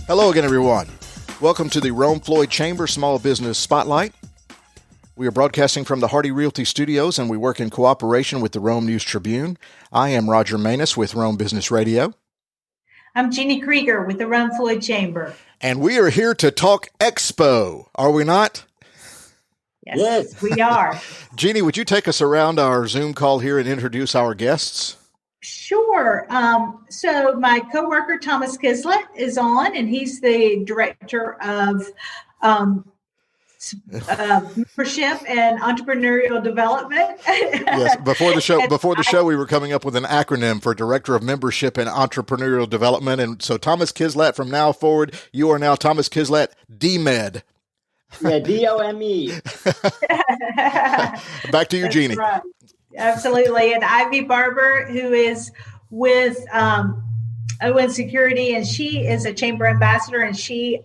Hello again, everyone. Welcome to the Floyd Chamber Small Business Spotlight. We are broadcasting from the Hardy Realty Studios, and we work in cooperation with the Rome News Tribune. I am Roger Manus with Rome Business Radio. I'm Jeannie Krieger with the Floyd Chamber. And we are here to talk EXPO, are we not? Yes, we are. Jeannie, would you take us around our Zoom call here and introduce our guests? Sure. So my coworker, Thomas Kislett, is on, and he's the director of membership and entrepreneurial development. Yes. Before the show, we were coming up with an acronym for Director of Membership and Entrepreneurial Development. And so Thomas Kislett, from now forward, you are now Thomas Kislett, DMED. Yeah, DOME. Back to you, Jeannie. Right. Absolutely. And Ivy Barber, who is with Owen Security, and she is a chamber ambassador, and she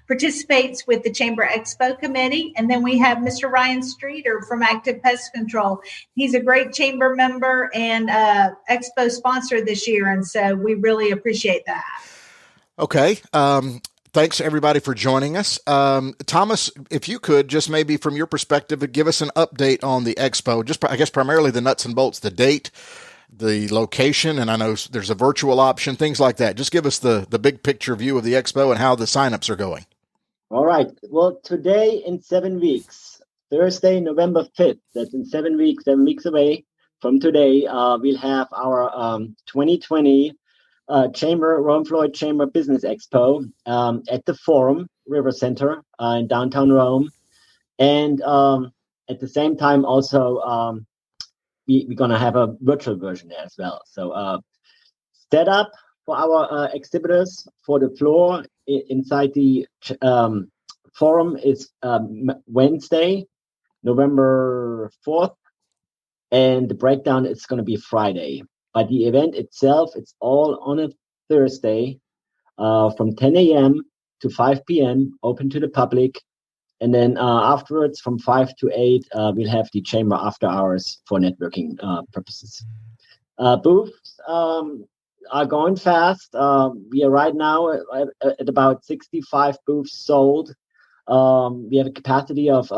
participates with the Chamber Expo Committee. And then we have Mr. Ryan Streeter from Active Pest Control. He's a great chamber member and Expo sponsor this year, and so we really appreciate that. Okay. Thanks, everybody, for joining us. Thomas, if you could, just maybe from your perspective, give us an update on the Expo, just I guess primarily the nuts and bolts, the date, the location, and I know there's a virtual option, things like that. Just give us the big picture view of the Expo and how the signups are going. All right. Well, today in 7 weeks, Thursday, November 5th, that's in 7 weeks away from today, we'll have our 2020 Floyd Chamber Business Expo at the Forum River Center in downtown Rome. And at the same time, also, we're going to have a virtual version there as well. So set up for our exhibitors for the floor inside the Forum is Wednesday, November 4th. And the breakdown is going to be Friday. But the event itself, it's all on a Thursday from 10 a.m. to 5 p.m., open to the public. And then afterwards, from 5 to 8, we'll have the chamber after hours for networking purposes. Booths are going fast. We are right now at about 65 booths sold. We have a capacity of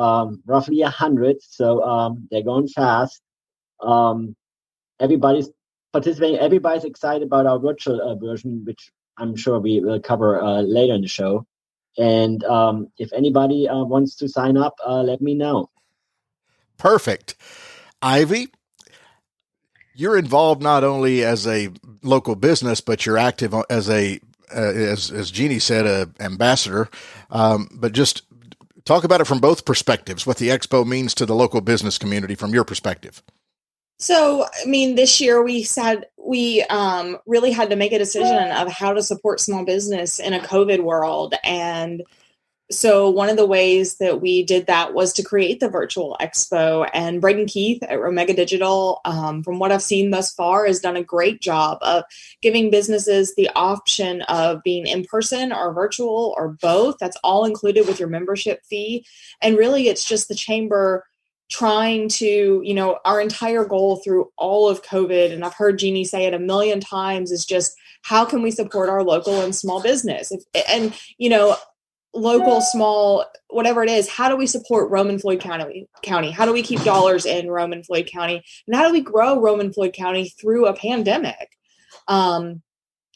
roughly 100, so they're going fast. Everybody's participating. Everybody's excited about our virtual version, which I'm sure we will cover later in the show. And if anybody wants to sign up, let me know. Perfect. Ivy, you're involved not only as a local business, but you're active as as Jeannie said, an ambassador. But just talk about it from both perspectives, what the Expo means to the local business community from your perspective. So, I mean, this year we said we really had to make a decision of how to support small business in a COVID world. And so one of the ways that we did that was to create the virtual expo. And Braden Keith at Omega Digital, from what I've seen thus far, has done a great job of giving businesses the option of being in person or virtual or both. That's all included with your membership fee. And really, it's just the chamber trying to, our entire goal through all of COVID, and I've heard Jeannie say it a million times, is just how can we support our local and small business? Local, small, whatever it is, how do we support Rome and Floyd County? How do we keep dollars in Rome and Floyd County? And how do we grow Rome and Floyd County through a pandemic? And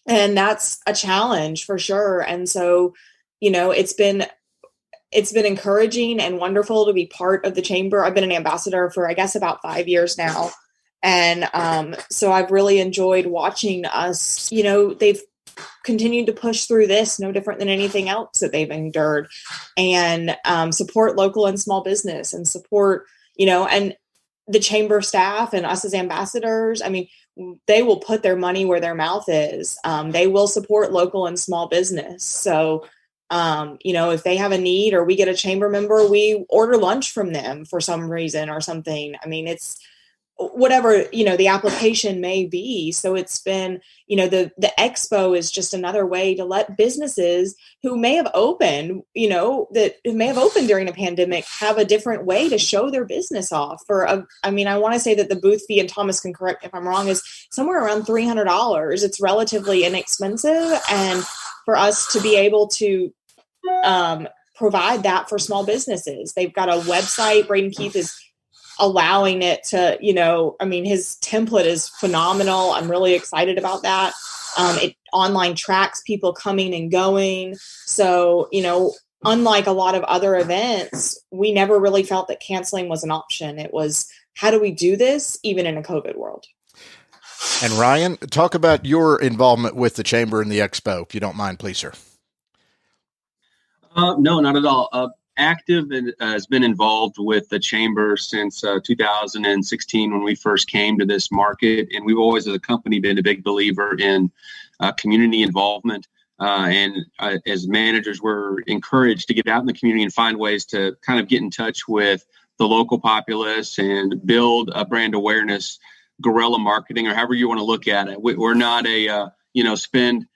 that's a challenge for sure. And so, it's been encouraging and wonderful to be part of the chamber. I've been an ambassador for, I guess, about 5 years now. And so I've really enjoyed watching us, they've continued to push through this, no different than anything else that they've endured, and support local and small business and support, and the chamber staff and us as ambassadors. I mean, they will put their money where their mouth is. They will support local and small business. So if they have a need or we get a chamber member, we order lunch from them for some reason or something. I mean, it's whatever, the application may be. So it's been, the expo is just another way to let businesses who may have opened, during a pandemic have a different way to show their business off I want to say that the booth fee, and Thomas can correct me if I'm wrong, is somewhere around $300. It's relatively inexpensive. And for us to be able to provide that for small businesses. They've got a website. Braden Keith is allowing it to, his template is phenomenal. I'm really excited about that. It online tracks people coming and going. So, unlike a lot of other events, we never really felt that canceling was an option. It was, how do we do this even in a COVID world? And Ryan, talk about your involvement with the Chamber and the Expo, if you don't mind, please, sir. No, not at all. Active and has been involved with the Chamber since 2016 when we first came to this market. And we've always, as a company, been a big believer in community involvement. And as managers, we're encouraged to get out in the community and find ways to kind of get in touch with the local populace and build a brand awareness, guerrilla marketing, or however you want to look at it. We're not spend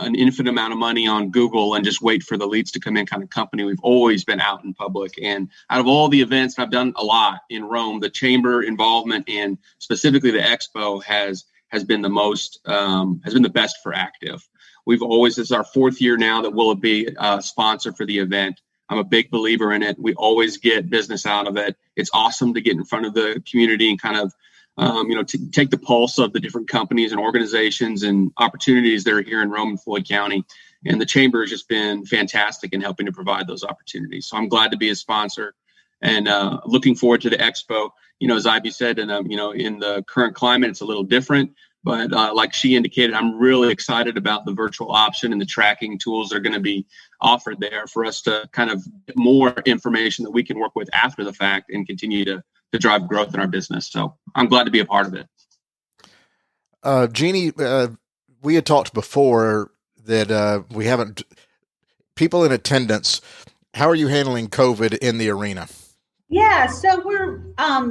an infinite amount of money on Google and just wait for the leads to come in kind of company. We've always been out in public. And out of all the events, I've done a lot in Rome, the Chamber involvement and specifically the Expo has been the most, has been the best for Active. This is our fourth year now that we'll be a sponsor for the event. I'm a big believer in it. We always get business out of it. It's awesome to get in front of the community and kind of, to take the pulse of the different companies and organizations and opportunities that are here in Rome and Floyd County. And the Chamber has just been fantastic in helping to provide those opportunities. So I'm glad to be a sponsor and looking forward to the Expo. As Ivy said, and in the current climate, it's a little different. But like she indicated, I'm really excited about the virtual option and the tracking tools that are going to be offered there for us to kind of get more information that we can work with after the fact and continue to drive growth in our business. So I'm glad to be a part of it. Jeannie, we had talked before that we haven't, people in attendance, how are you handling COVID in the arena? Yeah, so we're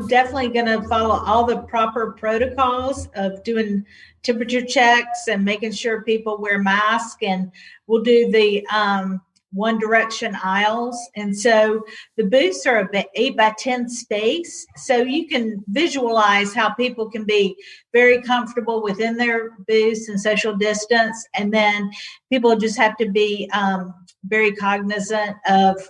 definitely going to follow all the proper protocols of doing temperature checks and making sure people wear masks, and we'll do the one direction aisles. And so the booths are an 8x10 space. So you can visualize how people can be very comfortable within their booths and social distance. And then people just have to be very cognizant of,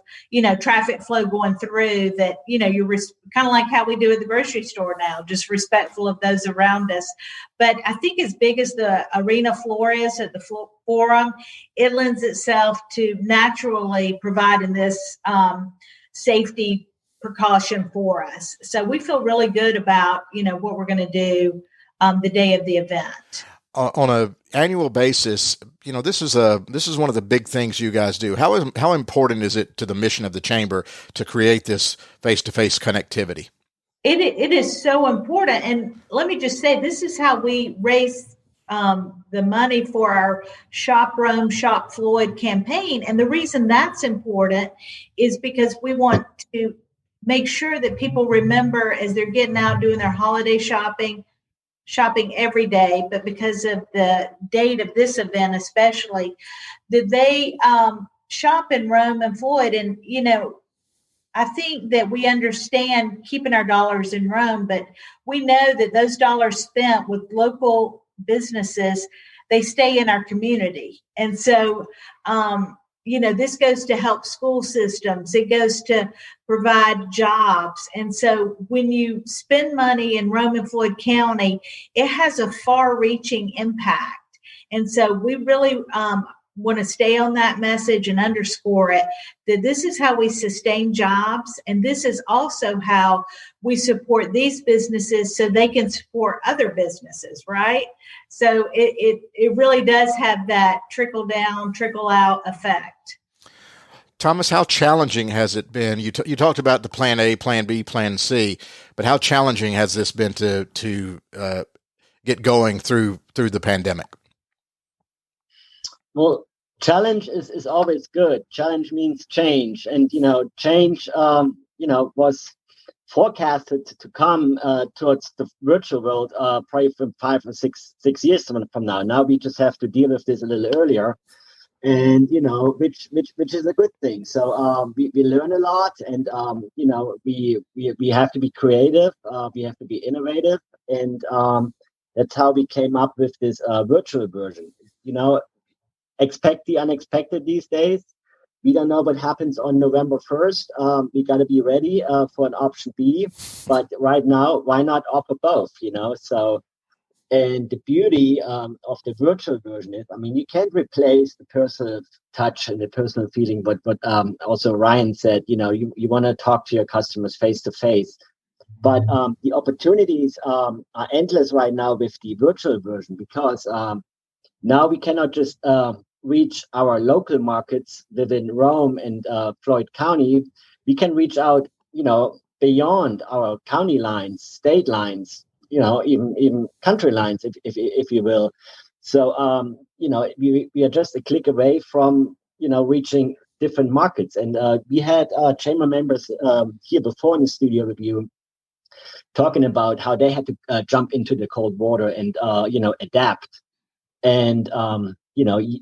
traffic flow going through that, you're kind of like how we do at the grocery store now, just respectful of those around us. But I think as big as the arena floor is at the forum, it lends itself to naturally providing this safety precaution for us. So we feel really good about, what we're going to do the day of the event. On an annual basis, this is one of the big things you guys do. How important is it to the mission of the Chamber to create this face-to-face connectivity? It is so important. And let me just say, this is how we raise the money for our Shop Rome, Shop Floyd campaign. And the reason that's important is because we want to make sure that people remember as they're getting out doing their holiday shopping every day, but because of the date of this event especially, that they shop in Rome and Floyd. And, I think that we understand keeping our dollars in Rome, but we know that those dollars spent with local businesses, they stay in our community. And so, this goes to help school systems. It goes to provide jobs. And so when you spend money in Rome and Floyd County, it has a far-reaching impact. And so we really want to stay on that message and underscore it, that this is how we sustain jobs. And this is also how we support these businesses so they can support other businesses, right? So it really does have that trickle down, trickle out effect. Thomas, how challenging has it been? You talked about the plan A, plan B, plan C, but how challenging has this been to get going through the pandemic? Well, challenge is always good. Challenge means change. And, change, was forecasted to come towards the virtual world probably from 5 or 6 years from now. Now we just have to deal with this a little earlier. And, which is a good thing. So we learn a lot, and, we have to be creative. We have to be innovative. And that's how we came up with this virtual version. expect the unexpected these days. We don't know what happens on November 1st. We got to be ready for an option B. But right now, why not offer both? So. And the beauty of the virtual version is, you can't replace the personal touch and the personal feeling. But also Ryan said, you want to talk to your customers face to face. But the opportunities are endless right now with the virtual version, because now we cannot just reach our local markets within Rome and Floyd County. We can reach out, beyond our county lines, state lines, even country lines, if you will. So, we are just a click away from, reaching different markets. And we had chamber members here before in the studio with you talking about how they had to jump into the cold water and, adapt. And,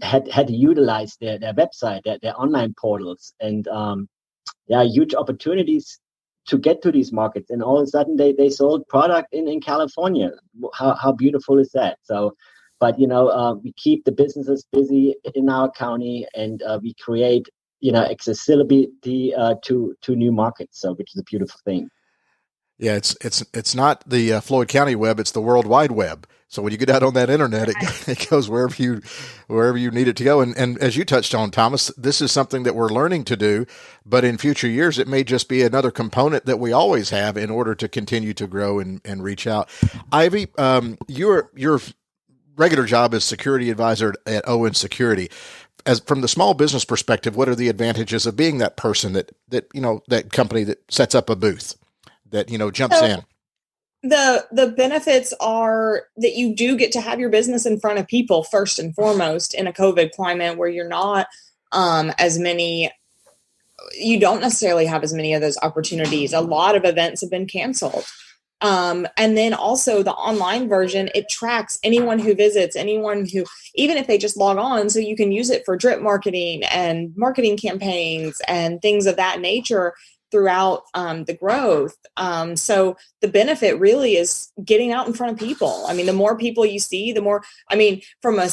had to utilize their website, their online portals. And there are huge opportunities to get to these markets, and all of a sudden they sold product in California. How beautiful is that? So, but we keep the businesses busy in our county, and we create accessibility to new markets. So, which is a beautiful thing. Yeah, it's not the Floyd County web; it's the World Wide Web. So when you get out on that internet, it goes wherever you need it to go. And as you touched on, Thomas, this is something that we're learning to do, but in future years, it may just be another component that we always have in order to continue to grow and reach out. Ivy, your regular job as security advisor at Owen Security. As from the small business perspective, what are the advantages of being that person that company that sets up a booth, that jumps in? The benefits are that you do get to have your business in front of people first and foremost in a COVID climate where you're not you don't necessarily have as many of those opportunities. A lot of events have been canceled. And then also the online version, it tracks anyone who visits, anyone who, even if they just log on, so you can use it for drip marketing and marketing campaigns and things of that nature throughout the growth. So the benefit really is getting out in front of people. The more people you see, the more, from a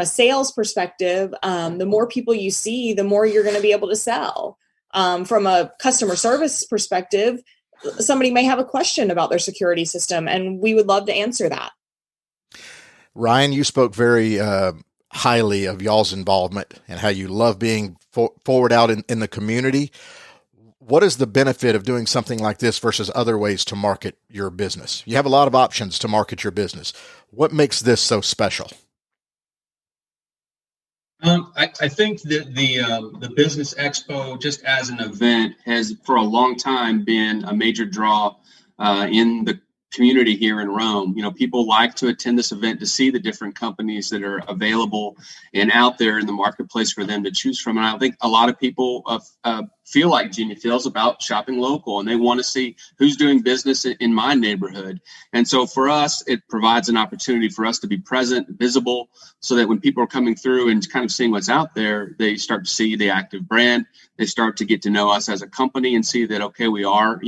sales perspective, the more people you see, the more you're going to be able to sell. From a customer service perspective, somebody may have a question about their security system, and we would love to answer that. Ryan, you spoke very highly of y'all's involvement and how you love being forward out in the community. What is the benefit of doing something like this versus other ways to market your business? You have a lot of options to market your business. What makes this so special? I think that the Business Expo, just as an event, has for a long time been a major draw in the community here in Rome. People like to attend this event to see the different companies that are available and out there in the marketplace for them to choose from. And I think a lot of people feel like Jeannie feels about shopping local, and they want to see who's doing business in my neighborhood. And so for us, it provides an opportunity for us to be present, visible, so that when people are coming through and kind of seeing what's out there, they start to see the active brand. They start to get to know us as a company and see that, okay, we are,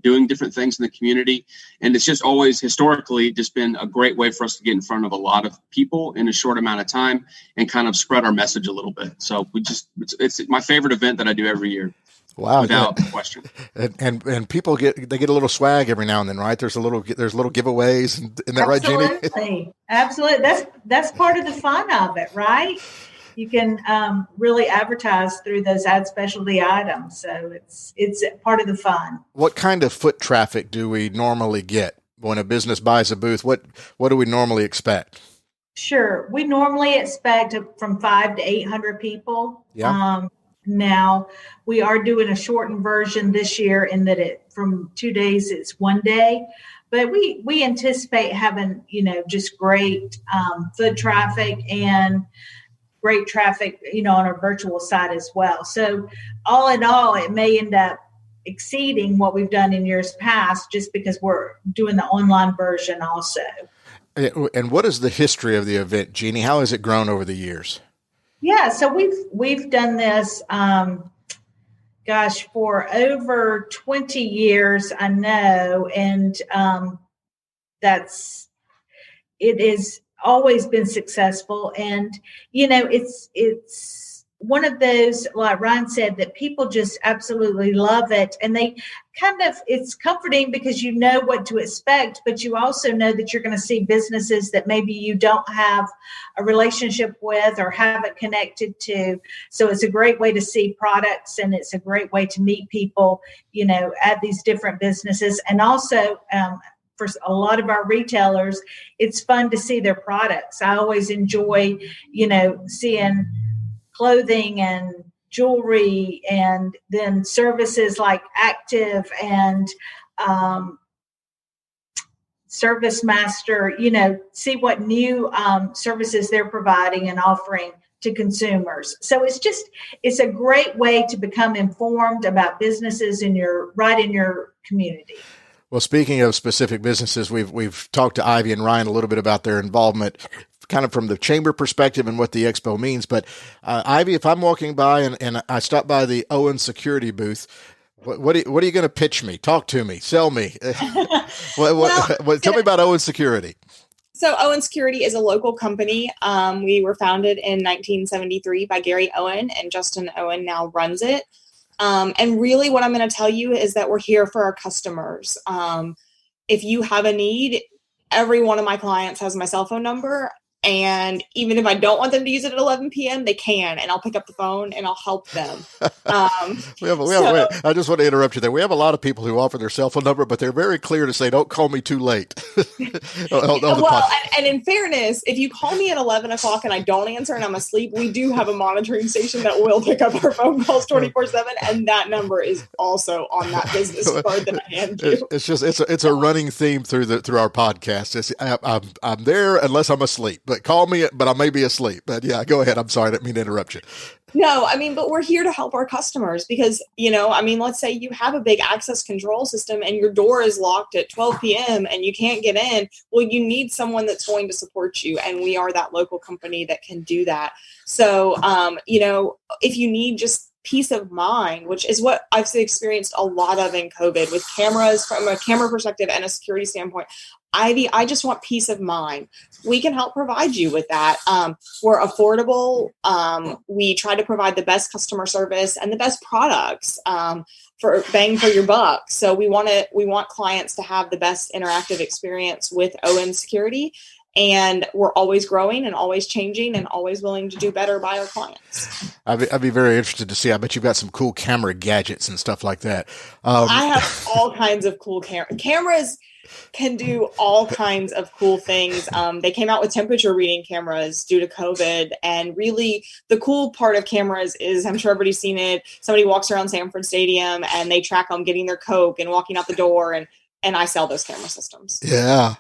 doing different things in the community. And it's just always historically just been a great way for us to get in front of a lot of people in a short amount of time and kind of spread our message a little bit. So it's my favorite event that I do every year. Wow, without question. And people get a little swag every now and then, right? There's little giveaways, isn't that right, Jeannie? Absolutely. That's part of the fun of it, right? You can really advertise through those ad specialty items, so it's part of the fun. What kind of foot traffic do we normally get when a business buys a booth? What do we normally expect? Sure, we normally expect from 500 to 800 people. Yeah. Now we are doing a shortened version this year in that from 2 days it's 1 day, but we anticipate having just great foot traffic and great traffic on our virtual side as well. So all in all, it may end up exceeding what we've done in years past just because we're doing the online version also. And what is the history of the event, Jeannie? How has it grown over the years? Yeah, so we've done this, for over 20 years, I know, and it is always been successful. And, it's one of those, like Ryan said, that people just absolutely love it. And they it's comforting because you know what to expect, but you also know that you're going to see businesses that maybe you don't have a relationship with or haven't connected to. So it's a great way to see products, and it's a great way to meet people, at these different businesses. And also, for a lot of our retailers, it's fun to see their products. I always enjoy, seeing clothing and jewelry, and then services like Active and Service Master, see what new services they're providing and offering to consumers. So it's a great way to become informed about businesses in your community. Well, speaking of specific businesses, we've talked to Ivy and Ryan a little bit about their involvement, kind of from the chamber perspective and what the expo means. But Ivy, if I'm walking by and I stop by the Owen security booth, what are you going to pitch me? Talk to me, sell me. Tell me about Owen Security. So Owen Security is a local company. We were founded in 1973 by Gary Owen, and Justin Owen now runs it. And really what I'm going to tell you is that we're here for our customers. If you have a need, every one of my clients has my cell phone number. And even if I don't want them to use it at 11 p.m., they can, and I'll pick up the phone and I'll help them. I just want to interrupt you there. We have a lot of people who offer their cell phone number, but they're very clear to say, "Don't call me too late." And in fairness, if you call me at 11 o'clock and I don't answer and I'm asleep, we do have a monitoring station that will pick up our phone calls 24/7, and that number is also on that business card that I hand you. It's a running theme through our podcast. I'm there unless I'm asleep. But call me, but I may be asleep. But yeah, go ahead. I'm sorry. I didn't mean to interrupt you. No, but we're here to help our customers because, let's say you have a big access control system and your door is locked at 12 p.m. and you can't get in. Well, you need someone that's going to support you. And we are that local company that can do that. So, if you need just peace of mind, which is what I've experienced a lot of in COVID with cameras from a camera perspective and a security standpoint. Ivy, I just want peace of mind. We can help provide you with that. We're affordable. We try to provide the best customer service and the best products for bang for your buck. So we want clients to have the best interactive experience with Owen Security. And we're always growing and always changing and always willing to do better by our clients. I'd be very interested to see. I bet you've got some cool camera gadgets and stuff like that. I have all kinds of cool cameras. Can do all kinds of cool things. They came out with temperature reading cameras due to COVID. And really the cool part of cameras is, I'm sure everybody's seen it. Somebody walks around Sanford Stadium and they track them getting their Coke and walking out the door. And I sell those camera systems. Yeah.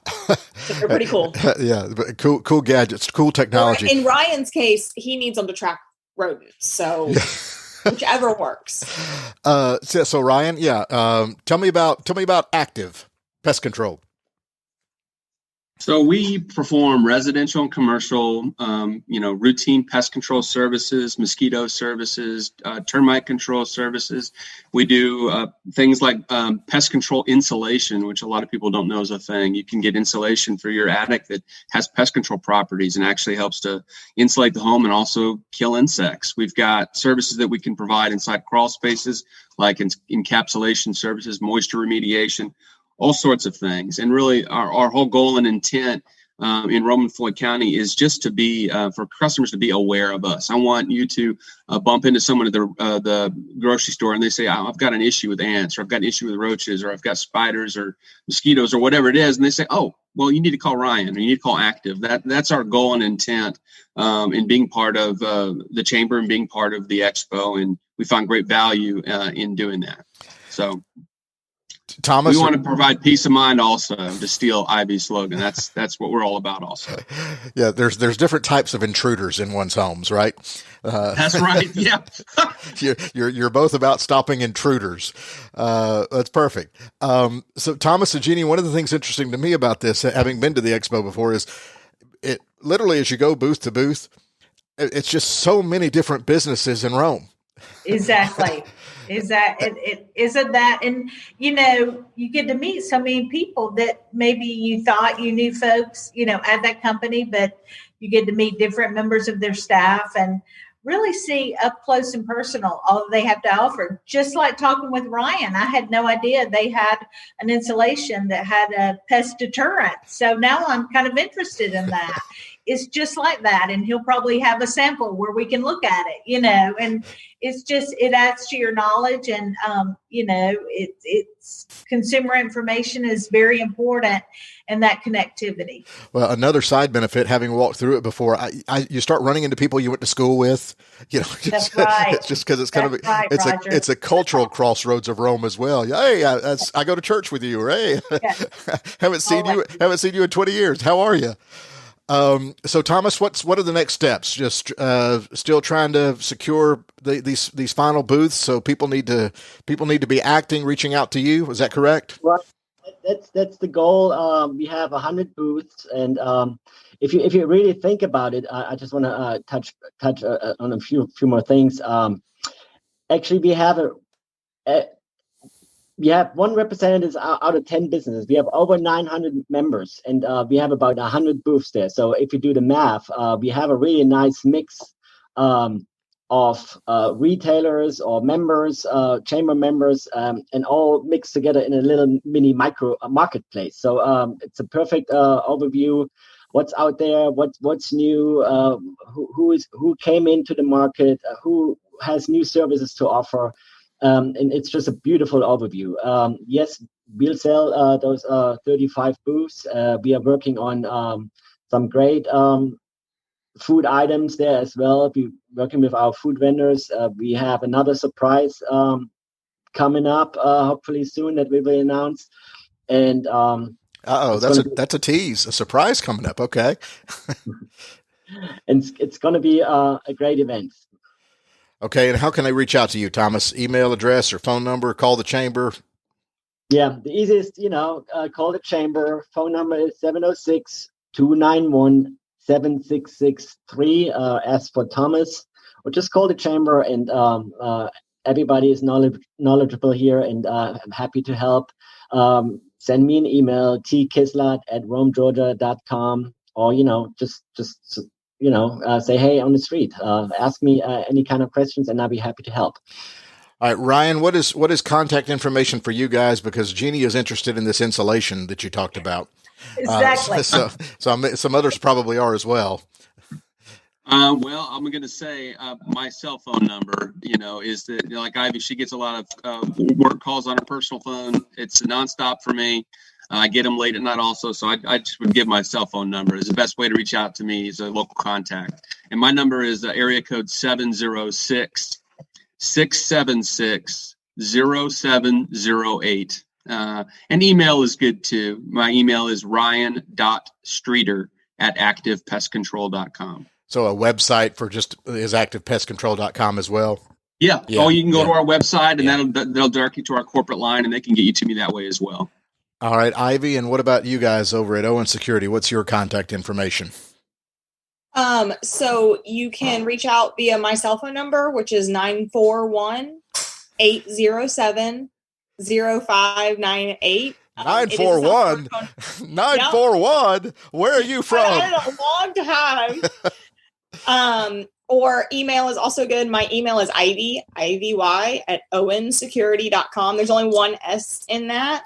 So they're pretty cool. Yeah. Cool gadgets, cool technology. In Ryan's case, he needs them to track rodents. So whichever works. So Ryan, tell me about Active Pest Control. So we perform residential and commercial, routine pest control services, mosquito services, termite control services. We do things like pest control insulation, which a lot of people don't know is a thing. You can get insulation for your attic that has pest control properties and actually helps to insulate the home and also kill insects. We've got services that we can provide inside crawl spaces, like encapsulation services, moisture remediation, all sorts of things. And really our whole goal and intent in Roman Floyd County is just to be, for customers to be aware of us. I want you to bump into someone at the grocery store and they say, I've got an issue with ants, or I've got an issue with roaches, or I've got spiders or mosquitoes or whatever it is. And they say, oh, well, you need to call Ryan, or you need to call Active. That's our goal and intent in being part of the chamber and being part of the expo. And we find great value in doing that. So Thomas, we want to provide peace of mind also, to steal Ivy's slogan. That's what we're all about also. Yeah, there's different types of intruders in one's homes, right? That's right. Yeah. You're both about stopping intruders. That's perfect. So Thomas and Jeannie, one of the things interesting to me about this, having been to the expo before, is it literally, as you go booth to booth, it's just so many different businesses in Rome. Exactly. Is that it isn't that, and you get to meet so many people that maybe you thought you knew folks at that company, but you get to meet different members of their staff and really see up close and personal all they have to offer. Just like talking with Ryan, I had no idea they had an installation that had a pest deterrent. So now I'm kind of interested in that. It's just like that. And he'll probably have a sample where we can look at it, and it adds to your knowledge. And, it's consumer information is very important, and that connectivity. Well, another side benefit, having walked through it before, you start running into people you went to school with, That's right. It's just because it's kind of, it's a cultural crossroads of Rome as well. Hey, I go to church with you. Or, hey, yeah. haven't seen you in 20 years. How are you? So Thomas, what are the next steps? Just still trying to secure these final booths. So people need to be acting, reaching out to you. Is that correct? Well, that's the goal. We have 100 booths, and if you really think about it, I just want to touch on a few more things. Actually, we have one representative out of 10 businesses. We have over 900 members, and we have about 100 booths there. So if you do the math, we have a really nice mix of retailers or members, chamber members, and all mixed together in a little mini micro marketplace. So it's a perfect overview. What's out there? What's new? Who came into the market? Who has new services to offer? And it's just a beautiful overview. Yes, we'll sell those 35 booths. We are working on some great food items there as well. We're working with our food vendors. We have another surprise coming up, hopefully soon, that we will announce. And that's a tease, a surprise coming up. Okay. And it's going to be a great event. Okay, and how can they reach out to you, Thomas? Email address or phone number? Call the chamber? Yeah, the easiest, call the chamber. Phone number is 706-291-7663. Ask for Thomas, or just call the chamber, and everybody is knowledgeable here, and I'm happy to help. Send me an email, tkislat@romegeorgia.com, or, just say hey on the street. Ask me any kind of questions, and I'll be happy to help. All right, Ryan, what is contact information for you guys? Because Jeannie is interested in this insulation that you talked about. Exactly. So some others probably are as well. Well, I'm going to say my cell phone number, is that like Ivy, she gets a lot of work calls on her personal phone. It's nonstop for me. I get them late at night also, so I just would give my cell phone number. It's the best way to reach out to me as a local contact. And my number is area code 706-676-0708. And email is good too. My email is ryan.streeter@activepestcontrol.com. So a website is activepestcontrol.com as well? Yeah. Oh, you can go to our website, and that'll direct you to our corporate line, and they can get you to me that way as well. All right, Ivy, and what about you guys over at Owen Security? What's your contact information? So you can reach out via my cell phone number, which is 941-807-0598. 941? 941? Where are you from? I've had it a long time. Or email is also good. My email is Ivy, IVY, @owensecurity.com. There's only one S in that.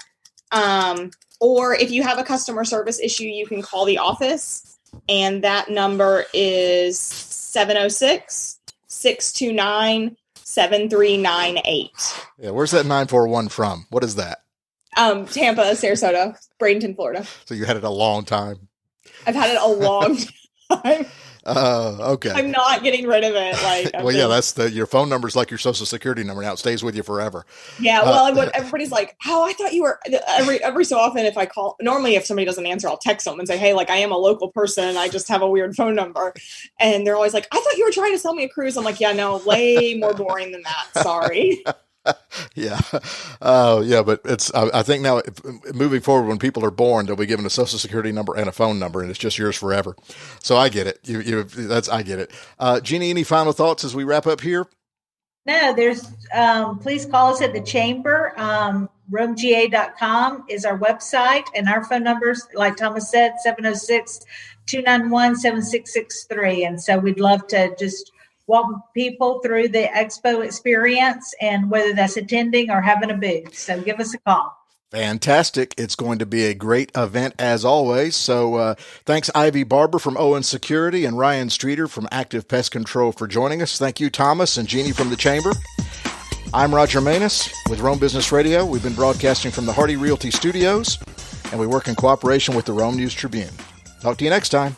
Or if you have a customer service issue, you can call the office, and that number is 706-629-7398. Yeah, where's that 941 from? What is that? Tampa, Sarasota, Bradenton, Florida. So you had it a long time. I've had it a long time. Okay. I'm not getting rid of it. Well, yeah, that's your phone number is like your social security number now. It stays with you forever. Yeah. Well, everybody's like, oh, I thought you were every so often if I call, normally if somebody doesn't answer, I'll text them and say, hey, I am a local person. I just have a weird phone number. And they're always like, I thought you were trying to sell me a cruise. I'm like, yeah, no, way more boring than that. Sorry. Yeah. Yeah. But I think now moving forward, when people are born, they'll be given a social security number and a phone number, and it's just yours forever. So I get it. I get it. Jeannie, any final thoughts as we wrap up here? No, there's, please call us at the chamber. RomeGA.com is our website, and our phone numbers, like Thomas said, 706-291-7663. And so we'd love to just walk people through the expo experience, and whether that's attending or having a booth. So give us a call. Fantastic. It's going to be a great event as always. So thanks, Ivy Barber from Owen Security and Ryan Streeter from Active Pest Control for joining us. Thank you, Thomas and Jeannie from the Chamber. I'm Roger Manus with Rome Business Radio. We've been broadcasting from the Hardy Realty Studios, and we work in cooperation with the Rome News Tribune. Talk to you next time.